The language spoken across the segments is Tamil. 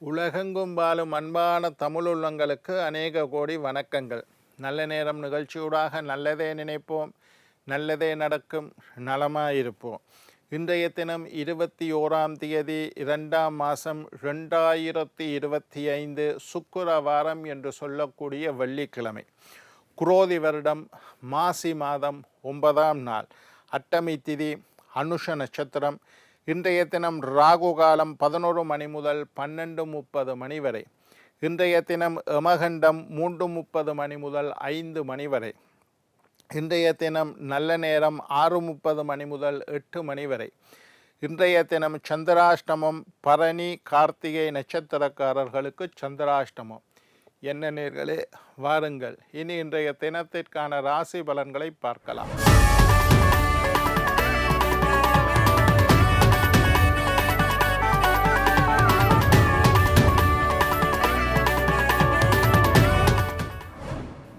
உலகெங்கும் வாழும் அன்பான தமிழுள்ளங்களுக்கு அநேக கோடி வணக்கங்கள். நல்ல நேரம் நிகழ்ச்சியூடாக நல்லதே நினைப்போம், நல்லதே நடக்கும், நலமாயிருப்போம். இன்றைய தினம் 21 2ஆம் மாதம் 2025 சுக்கிரவாரம் என்று சொல்லக்கூடிய வெள்ளிக்கிழமை. குரோதி வருடம் மாசி மாதம் 9ஆம் நாள், அட்டமி திதி, அனுஷ நட்சத்திரம். இன்றைய தினம் ராகு காலம் 11 மணி முதல் 12:30 மணி வரை. இன்றைய தினம் யமகண்டம் 3:30 மணி முதல் 5 மணி வரை. இன்றைய தினம் நல்ல நேரம் 6:30 மணி முதல் 8 மணி வரை. இன்றைய தினம் சந்திராஷ்டமம். பரணி கார்த்திகை நட்சத்திரக்காரர்களுக்கு சந்திராஷ்டமம். என்ன நேர்களே, வாருங்கள் இனி இன்றைய தினத்திற்கான ராசி பலன்களை பார்க்கலாம்.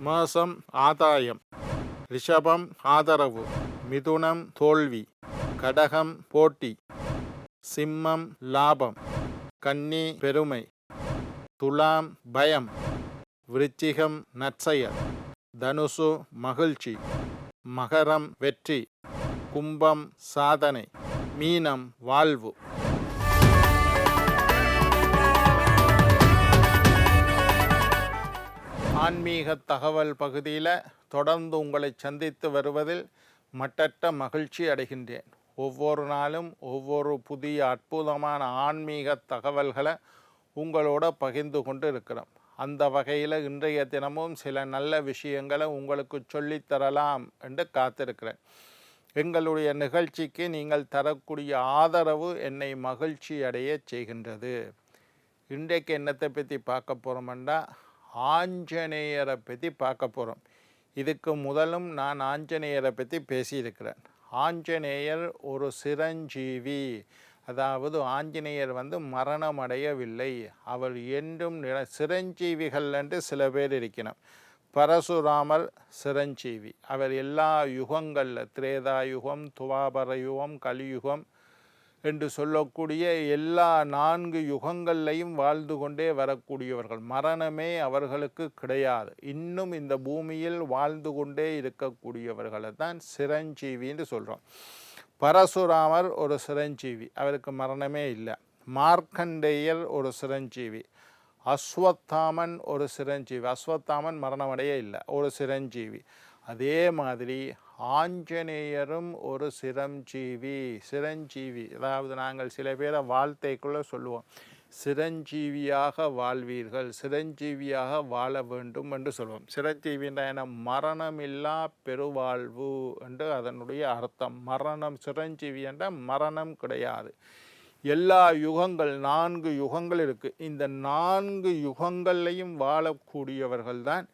மேஷம் ஆதாயம், ரிஷபம் ஆதரவு, மிதுனம் தோல்வி, கடகம் போட்டி, சிம்மம் லாபம், கன்னி பெருமை, துலாம் பயம், விருச்சிகம் நற்செயல், தனுசு மகிழ்ச்சி, மகரம் வெற்றி, கும்பம் சாதனை, மீனம் வாழ்வு. ஆன்மீக தகவல் பகுதியில் தொடர்ந்து உங்களை சந்தித்து வருவதில் மட்டற்ற மகிழ்ச்சி அடைகின்றேன். ஒவ்வொரு நாளும் ஒவ்வொரு புதிய அற்புதமான ஆன்மீக தகவல்களை உங்களோட பகிர்ந்து கொண்டு இருக்கிறோம். அந்த வகையில் இன்றைய தினமும் சில நல்ல விஷயங்களை உங்களுக்கு சொல்லித்தரலாம் என்று காத்திருக்கிறேன். எங்களுடைய நிகழ்ச்சிக்கு நீங்கள் தரக்கூடிய ஆதரவு என்னை மகிழ்ச்சி அடைய செய்கின்றது. இன்றைக்கு என்னத்தை பற்றி பார்க்க போகிறோம்னா, ஆஞ்சநேயரை பற்றி பார்க்க போகிறோம். இதுக்கு முதலும் நான் ஆஞ்சநேயரை பற்றி பேசியிருக்கிறேன். ஆஞ்சநேயர் ஒரு சிரஞ்சீவி, அதாவது ஆஞ்சநேயர் மரணம் அடையவில்லை. அவர் என்றும் சிரஞ்சீவிகள் என்று சில பேர் இருக்கணும். பரசுராமர் சிரஞ்சீவி. அவர் எல்லா யுகங்களில், திரேதா யுகம், துவாபர யுகம், கலியுகம் என்று சொல்லக்கூடிய எல்லா 4 யுகங்கள்லையும் வாழ்ந்து கொண்டே வரக்கூடியவர்கள். மரணமே அவர்களுக்கு கிடையாது. இன்னும் இந்த பூமியில் வாழ்ந்து கொண்டே இருக்கக்கூடியவர்களை தான் சிரஞ்சீவின்னு சொல்கிறோம். பரசுராமர் ஒரு சிரஞ்சீவி, அவருக்கு மரணமே இல்லை. மார்க்கண்டேயர் ஒரு சிரஞ்சீவி. அஸ்வத்தாமன் ஒரு சிரஞ்சீவி, அஸ்வத்தாமன் மரணமடைய இல்லை, ஒரு சிரஞ்சீவி. அதே மாதிரி ஆஞ்சநேயரும் ஒரு சிரஞ்சீவி. அதாவது நாங்கள் சில பேரை வாழ்த்தைக்குள்ளே சொல்லுவோம், சிரஞ்சீவியாக வாழ்வீர்கள், சிரஞ்சீவியாக வாழ வேண்டும் என்று சொல்லுவோம். சிரஞ்சீவின்ற என மரணமில்லா பெருவாழ்வு என்று அதனுடைய அர்த்தம். சிரஞ்சீவி என்ற மரணம் கிடையாது. எல்லா யுகங்கள், 4 யுகங்கள் இருக்குது. இந்த 4 யுகங்கள்லையும் வாழக்கூடியவர்கள் தான்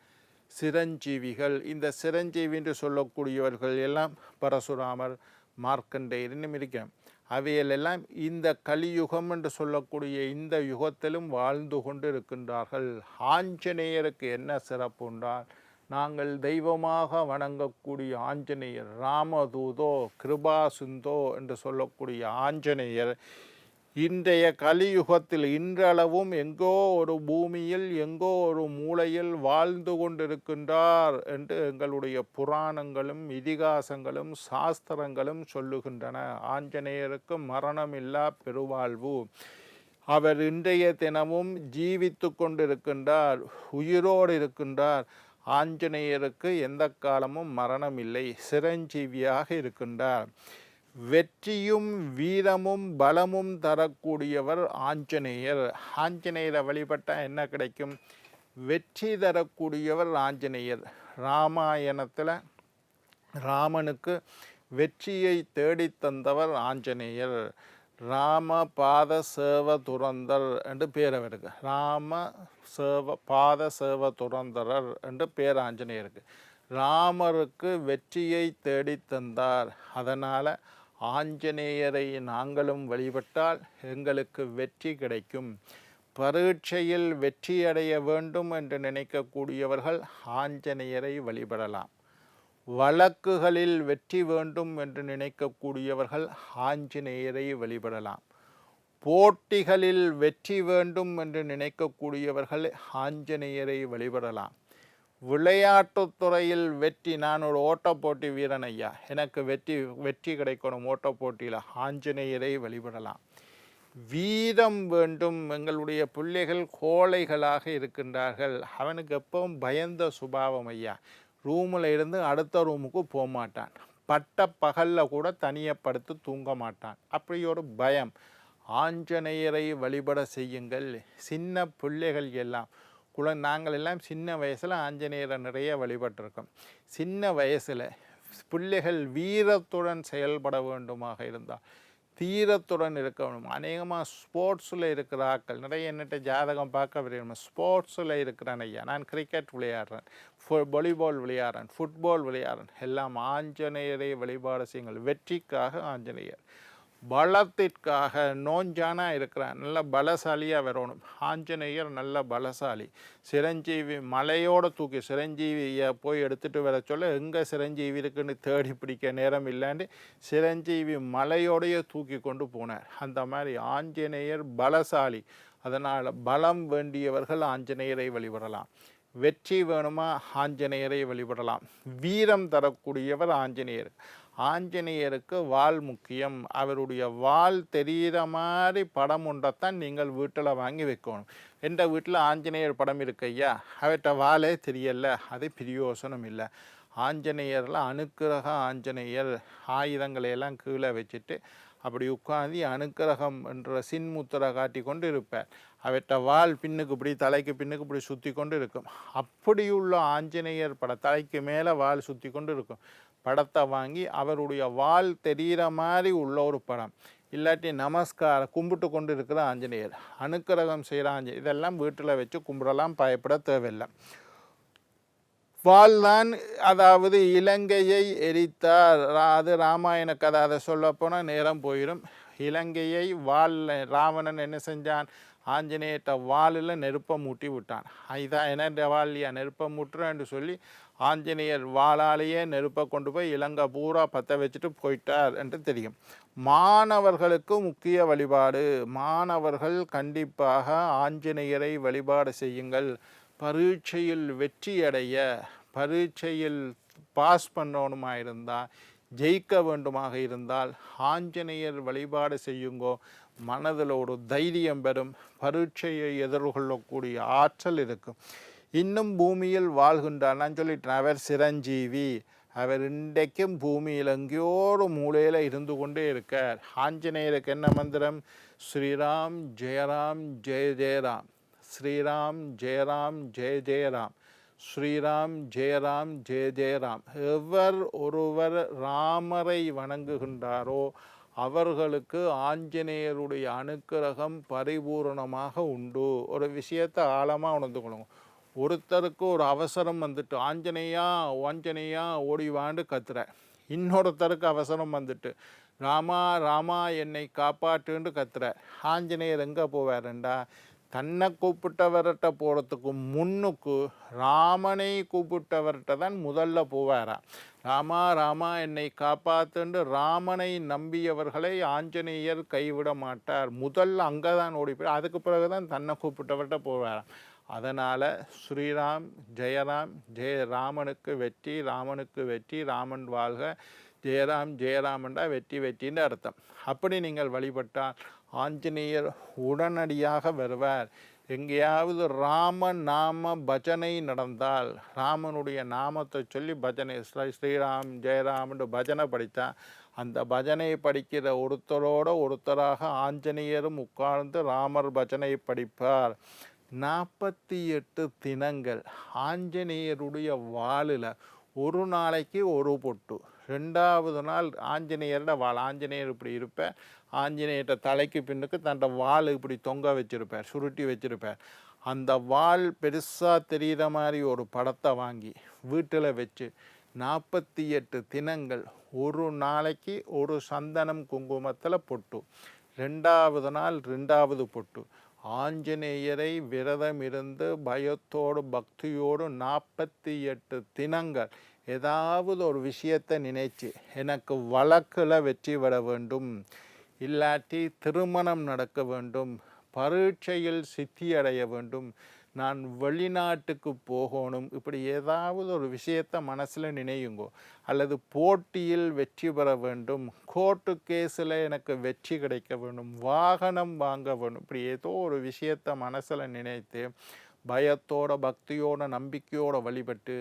சிரஞ்சீவிகள். இந்த சிரஞ்சீவி என்று சொல்லக்கூடியவர்கள் எல்லாம் பரசுராமர், மார்க்கண்டேயர் இன்னும் இருக்கிறோம். அவையெல்லாம் இந்த கலியுகம் என்று சொல்லக்கூடிய இந்த யுகத்திலும் வாழ்ந்து கொண்டு இருக்கின்றார்கள். ஆஞ்சநேயருக்கு என்ன சிறப்பு என்றால், நாங்கள் தெய்வமாக வணங்கக்கூடிய ஆஞ்சநேயர், ராமதூதோ கிருபாசுந்தோ என்று சொல்லக்கூடிய ஆஞ்சநேயர் இன்றைய கலியுகத்தில் இன்றளவும் எங்கோ ஒரு பூமியில், எங்கோ ஒரு மூலையில் வாழ்ந்து கொண்டிருக்கின்றார் என்று எங்களுடைய புராணங்களும் இதிகாசங்களும் சாஸ்திரங்களும் சொல்லுகின்றன. ஆஞ்சநேயருக்கு மரணமில்லா பெருவாழ்வு. அவர் இன்றைய தினமும் ஜீவித்து கொண்டிருக்கின்றார், உயிரோடு இருக்கின்றார். ஆஞ்சநேயருக்கு எந்த காலமும் மரணம் இல்லை, சிரஞ்சீவியாக இருக்கின்றார். வெற்றியும் வீரமும் பலமும் தரக்கூடியவர் ஆஞ்சநேயர். ஆஞ்சநேயரை வழிபட்டால் என்ன கிடைக்கும்? வெற்றி தரக்கூடியவர் ஆஞ்சநேயர். ராமாயணத்தில் ராமனுக்கு வெற்றியை தேடித்தந்தவர் ஆஞ்சநேயர். பாத சேவ துரந்தர் என்று பேர் அவருக்கு. பாத சேவ துரந்தரர் என்று பேர் ஆஞ்சநேயருக்கு. ராமருக்கு வெற்றியை தேடித்தந்தார். அதனால் ஆஞ்சநேயரை நாங்களும் வழிபட்டால் எங்களுக்கு வெற்றி கிடைக்கும். பரீட்சையில் வெற்றியடைய வேண்டும் என்று நினைக்கக்கூடியவர்கள் ஆஞ்சநேயரை வழிபடலாம். வழக்குகளில் வெற்றி வேண்டும் என்று நினைக்கக்கூடியவர்கள் ஆஞ்சநேயரை வழிபடலாம். போட்டிகளில் வெற்றி வேண்டும் என்று நினைக்கக்கூடியவர்கள் ஆஞ்சநேயரை வழிபடலாம். விளையாட்டுத் துறையில் வெற்றி, நான் ஒரு ஓட்டப்போட்டி வீரன் ஐயா, எனக்கு வெற்றி கிடைக்கணும் ஓட்டப்போட்டியில், ஆஞ்சநேயரை வழிபடலாம். வீரம் வேண்டும், எங்களுடைய பிள்ளைகள் கோழைகளாக இருக்கின்றார்கள், அவனுக்கு எப்பவும் பயந்த சுபாவம் ஐயா, ரூமில் இருந்து அடுத்த ரூமுக்கு போக மாட்டான், பட்ட பகலில் கூட தனியப்படுத்தி தூங்க மாட்டான், அப்படி ஒரு பயம். ஆஞ்சநேயரை வழிபட செய்யுங்கள். சின்ன பிள்ளைகள் எல்லாம் நாங்கள் எல்லாம் சின்ன வயசில் ஆஞ்சநேயரை நிறைய வழிபட்டிருக்கோம். சின்ன வயசில் பிள்ளைகள் வீரத்துடன் செயல்பட வேண்டுமாக இருந்தால் தீரத்துடன் இருக்க வேண்டும். அநேகமாக ஸ்போர்ட்ஸில் இருக்கிற ஆட்கள் நிறைய என்னட்ட ஜாதகம் பார்க்க விரும்புகிறேன். ஸ்போர்ட்ஸில் இருக்கிறேன் ஐயா, நான் கிரிக்கெட் விளையாடுறேன், வாலிபால் விளையாடுறேன், ஃபுட்பால் விளையாடுறேன், எல்லாம் ஆஞ்சநேயரை வழிபாடு செய்யுங்கள். வெற்றிக்காக ஆஞ்சநேயர், பலத்திற்காக நோஞ்சானா இருக்கிறான், நல்ல பலசாலியாக வரணும். ஆஞ்சநேயர் நல்ல பலசாலி. சிரஞ்சீவி மலையோடு தூக்கி சிரஞ்சீவியை போய் எடுத்துகிட்டு வர சொல்ல எங்கே சிரஞ்சீவி இருக்குன்னு தேடி பிடிக்க நேரம் இல்லாண்டு சிரஞ்சீவி மலையோடையே தூக்கி கொண்டு போனார். அந்த மாதிரி ஆஞ்சநேயர் பலசாலி. அதனால் பலம் வேண்டியவர்கள் ஆஞ்சநேயரை வழிபடலாம். வெற்றி வேணுமா ஆஞ்சநேயரை வழிபடலாம். வீரம் தரக்கூடியவர் ஆஞ்சநேயர். ஆஞ்சநேயருக்கு வாள் முக்கியம். அவருடைய வாள் தெரிகிற மாதிரி படம் ஒன்றைத்தான் நீங்கள் வீட்டில் வாங்கி வைக்கணும். எந்த வீட்டில் ஆஞ்சநேயர் படம் இருக்கு ஐயா, அவர்கிட்ட வாளே தெரியல, அது பிரயோசனம் இல்லை. ஆஞ்சநேயரில் அனுக்கிரக ஆஞ்சநேயர் ஆயுதங்களையெல்லாம் கீழே வச்சுட்டு அப்படி உட்காந்து அனுக்கிரகம் என்ற சின்முத்திரை காட்டி கொண்டு இருப்பார். அவற்றை வால் பின்னுக்கு இப்படி தலைக்கு பின்னுக்கு இப்படி சுற்றி கொண்டு இருக்கும். அப்படியுள்ள ஆஞ்சநேயர் தலைக்கு மேலே வால் சுற்றி கொண்டு இருக்கும் படத்தை வாங்கி அவருடைய வால் தெரிகிற மாதிரி உள்ள ஒரு படம், இல்லாட்டி நமஸ்காரம் கும்பிட்டு கொண்டு இருக்கிற ஆஞ்சநேயர், அனுக்கிரகம் செய்கிற ஆஞ்சநேயர், இதெல்லாம் வீட்டில் வச்சு கும்பிடலாம், பயப்பட தேவையில்லை. வால்தான், அதாவது இலங்கையை எரித்தார், அது ராமாயண கதை, அதை சொல்லப்போனால் நேரம் போயிடும். இலங்கையை ராவணன் என்ன செஞ்சான், ஆஞ்சநேயர்கிட்ட வாலில் நெருப்பை மூட்டி விட்டான். இதான் என்ன வாலியா நெருப்பை மூட்டுறேன்னு சொல்லி ஆஞ்சநேயர் வாளாலேயே நெருப்பை கொண்டு போய் இலங்கை பூரா பற்ற வச்சுட்டு போயிட்டார் என்று தெரியும். மாணவர்களுக்கு முக்கிய வழிபாடு. மாணவர்கள் கண்டிப்பாக ஆஞ்சநேயரை வழிபாடு செய்யுங்கள். பரீட்சையில் வெற்றியடைய, பரீட்சையில் பாஸ் பண்ணணுமா இருந்தால், ஜெயிக்க வேண்டுமாக இருந்தால் ஆஞ்சநேயர் வழிபாடு செய்யுங்கோ. மனதில் ஒரு தைரியம் பெறும், பரீட்சையை எதிர்கொள்ளக்கூடிய ஆற்றல் இருக்கும். இன்னும் பூமியில் வாழ்கின்றார், நான் சொல்லிட்டேன், அவர் சிரஞ்சீவி, அவர் இன்றைக்கும் பூமியில் எங்கேயோரு மூலையில் இருந்து கொண்டே இருக்கார். ஆஞ்சநேயருக்கு என்ன மந்திரம்? ஸ்ரீராம் ஜெயராம் ஜெய ஜெயராம், ஸ்ரீராம் ஜெயராம் ஜெய ஜெயராம், ஸ்ரீராம் ஜெயராம் ஜெய ஜெயராம். எவர் ஒருவர் ராமரை வணங்குகின்றாரோ அவர்களுக்கு ஆஞ்சநேயருடைய அனுக்கிரகம் பரிபூரணமாக உண்டு. ஒரு விஷயத்தை ஆழமாக உணர்ந்து கொள்ளுங்க. ஒருத்தருக்கு ஒரு அவசரம் வந்துட்டு ஆஞ்சநேயா ஆஞ்சநேயா ஓடிவாண்டு கத்துற, இன்னொருத்தருக்கு அவசரம் வந்துட்டு ராமா ராமா என்னை காப்பாற்றுன்னு கத்துற. ஆஞ்சநேயர் எங்கே போவாருண்டா, தன்னை கூப்பிட்டவர்கிட்ட போகிறதுக்கு முன்னுக்கு ராமனை கூப்பிட்டவர்கிட்ட தான் முதல்ல போவாரா. ராமா ராமா என்னை காப்பாத்துண்டு ராமனை நம்பியவர்களை ஆஞ்சநேயர் கைவிட மாட்டார். முதல்ல அங்கே தான் ஓடி போய் அதுக்கு பிறகு தான் தன்னை கூப்பிட்டவர்கிட்ட போவாராம். அதனால் ஸ்ரீராம் ஜெயராம் ஜெய, ராமனுக்கு வெற்றி, ராமனுக்கு வெற்றி, ராமன் வாழ்க, ஜெயராம் ஜெயராமன்டா வெற்றி வெற்றின்னு அர்த்தம். அப்படி நீங்கள் வழிபட்டால் ஆஞ்சநேயர் உடனடியாக வருவார். எங்கேயாவது ராம நாம பஜனை நடந்தால், ராமனுடைய நாமத்தை சொல்லி பஜனை, ஸ்ரீராம் ஜெயராம்னு பஜனை படித்தா, அந்த பஜனை படிக்கிற ஒருத்தராக ஆஞ்சநேயரும் உட்கார்ந்து ராமர் பஜனை படிப்பார். 48 தினங்கள் ஆஞ்சநேயருடைய வாளில் ஒரு நாளைக்கு ஒரு பொட்டு. 2வது நாள் ஆஞ்சநேயரோட வாள், ஆஞ்சநேயர் இப்படி இருப்பார், ஆஞ்சநேயர்கிட்ட தலைக்கு பின்னுக்கு தன்னோட வாள் இப்படி தொங்க வச்சுருப்பார், சுருட்டி வச்சுருப்பார். அந்த வாள் பெருசாக தெரிகிற மாதிரி ஒரு படத்தை வாங்கி வீட்டில் வச்சு 48 தினங்கள் ஒரு நாளைக்கு ஒரு சந்தனம் குங்குமத்தில் பொட்டு, 2வது நாள் 2வது பொட்டு. ஆஞ்சநேயரை விரதம் இருந்து பயத்தோடு பக்தியோடு 48 தினங்கள் ஏதாவது ஒரு விஷயத்தை நினைச்சு, எனக்கு வழக்கில் வெற்றி பெற வேண்டும், இல்லாட்டி திருமணம் நடக்க வேண்டும், பரீட்சையில் சித்தியடைய வேண்டும், நான் வெளிநாட்டுக்கு போகணும், இப்படி ஏதாவது ஒரு விஷயத்தை மனசில் நினையுங்கோ. அல்லது போட்டியில் வெற்றி பெற வேண்டும், கோர்ட்டு கேஸில் எனக்கு வெற்றி கிடைக்க வேண்டும், வாகனம் வாங்க வேண்டும், இப்படி ஏதோ ஒரு விஷயத்தை மனசில் நினைத்து பயத்தோட பக்தியோட நம்பிக்கையோட வழிபட்டு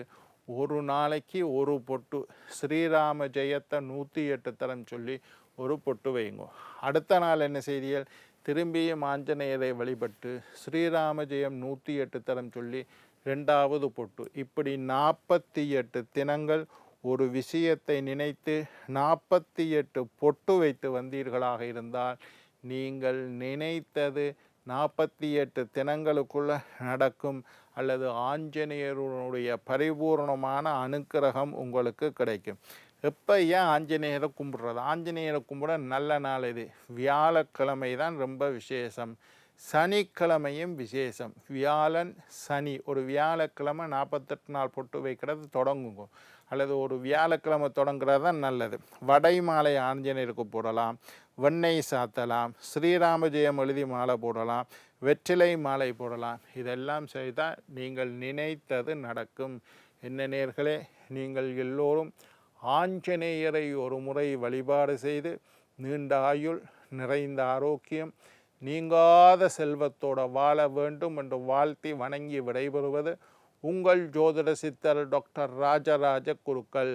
ஒரு நாளைக்கு ஒரு பொட்டு ஸ்ரீராம ஜெயத்தை 108 தரம் சொல்லி ஒரு பொட்டு வைங்கோ. அடுத்த நாள் என்ன செய்திகள், திரும்பியும் ஆஞ்சநேயரை வழிபட்டு ஸ்ரீராம ஜெயம் 108 தரம் சொல்லி 2வது பொட்டு. இப்படி 48 தினங்கள் ஒரு விஷயத்தை நினைத்து 48 பொட்டு வைத்து வந்தீர்களாக இருந்தால் நீங்கள் நினைத்தது 48 தினங்களுக்குள்ள நடக்கும். அல்லது ஆஞ்சநேயருடைய பரிபூர்ணமான அனுக்கிரகம் உங்களுக்கு கிடைக்கும். எப்போ ஏன் ஆஞ்சநேயரை கும்பிட்றது? ஆஞ்சநேயரை கும்பிட நல்ல நாள் இது. வியாழக்கிழமை தான் ரொம்ப விசேஷம், சனிக்கிழமையும் விசேஷம். வியாழன் சனி ஒரு வியாழக்கிழமை 48 நாள் பொட்டு வைக்கிறது தொடங்குங்க. அல்லது ஒரு வியாழக்கிழமை தொடங்குறது தான் நல்லது. வடை மாலை ஆஞ்சநேயருக்கு போடலாம், வெண்ணெய் சாத்தலாம், ஸ்ரீராம ஜெயம் எழுதி மாலை போடலாம், வெற்றிலை மாலை போடலாம். இதெல்லாம் செய்தால் நீங்கள் நினைத்தது நடக்கும். என்ன நேயர்களே, நீங்கள் எல்லோரும் ஆஞ்சநேயரை ஒரு முறை வழிபாடு செய்து நீண்ட ஆயுள், நிறைந்த ஆரோக்கியம், நீங்காத செல்வத்தோட வாழ வேண்டும் என்று வாழ்த்தி வணங்கி விடைபெறுவது உங்கள் ஜோதிட சித்தர் டாக்டர் ராஜராஜ குருக்கள்.